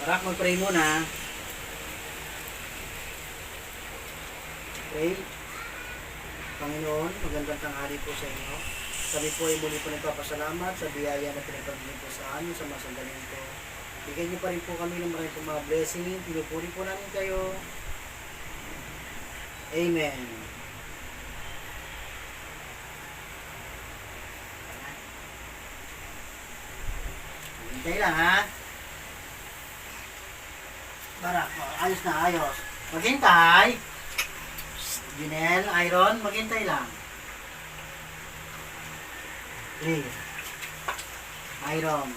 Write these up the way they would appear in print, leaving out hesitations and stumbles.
Barak, mag-pray muna. Pray. Panginoon, magandang tanghali po sa inyo. Kami po ay muli po nagpapasalamat sa biyaya na pinagpagiging po sa amin sa mga sandaling ito. Bigyan niyo pa rin po kami ng maraming mga blessing. Pinupuri po namin kayo. Amen. Hintay lang ha. Barak, ayos na, ayos. Maghintay. Junel, Iron, maghintay lang. Please. Iron.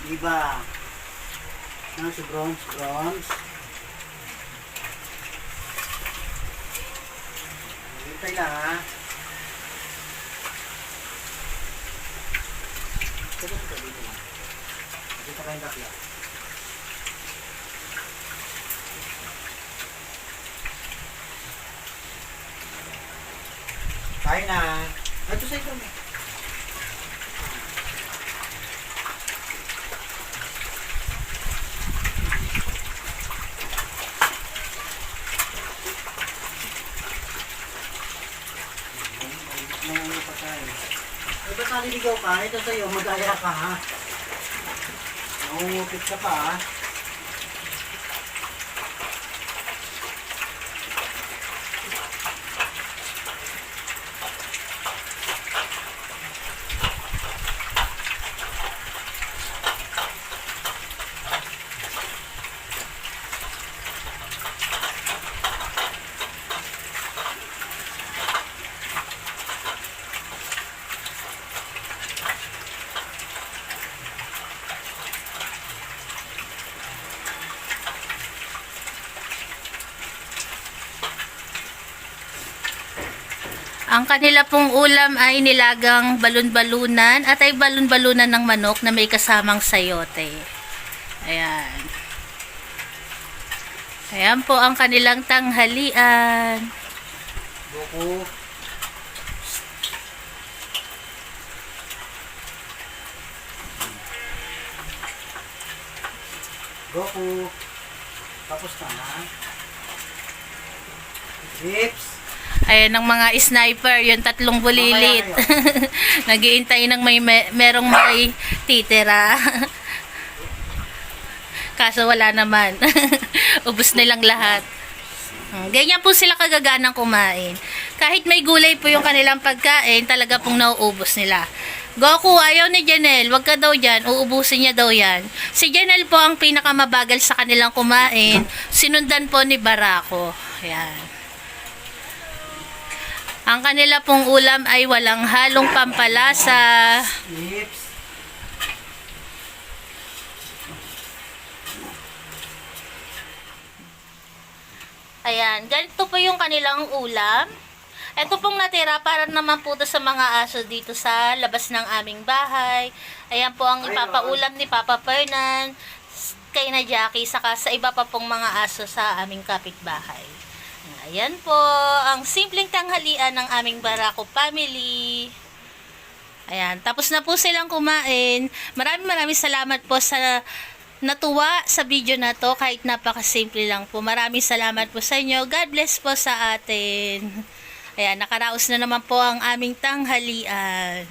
Diba? Ano si Bronze? Bronze. Maghintay lang ha. Dito lang. Dito kayong dakya. Kain na. Ito sa ito. May pagkain. Ay, ba't naliligaw ka? Ito sa'yo, mag-aya ka ha. Nangungupit ka pa ha. Ang kanila pong ulam ay nilagang balon-balunan at ay balon-balunan ng manok na may kasamang sayote. Ayan. Ayan po ang kanilang tanghalian. Buko. Goku. Tapos na ha. Chips. Ayan ang mga sniper, yung tatlong bulilit. Nag-iintay ng merong may titira. Kaso wala naman. Ubus nilang lahat. Ganyan po sila kagaganang kumain. Kahit may gulay po yung kanilang pagkain, talaga pong nauubos nila. Goku, ayaw ni Janelle, wag ka daw dyan, uubusin niya daw yan. Si Janelle po ang pinakamabagal sa kanilang kumain, sinundan po ni Barako. Ayan. Ang kanila pong ulam ay walang halong pampalasa. Chips. Ayan, ganito po yung kanilang ulam. Ito pong natira para naman po to sa mga aso dito sa labas ng aming bahay. Ayan po ang ipapaulam ni Papa Fernan, kay na Jackie, saka sa iba pa pong mga aso sa aming kapitbahay. Ayan po, ang simpleng tanghalian ng aming Barako family. Ayan, tapos na po silang kumain. Maraming salamat po sa natuwa sa video na to, kahit napakasimple lang po. Maraming salamat po sa inyo. God bless po sa atin. Ayan, nakaraos na naman po ang aming tanghalian.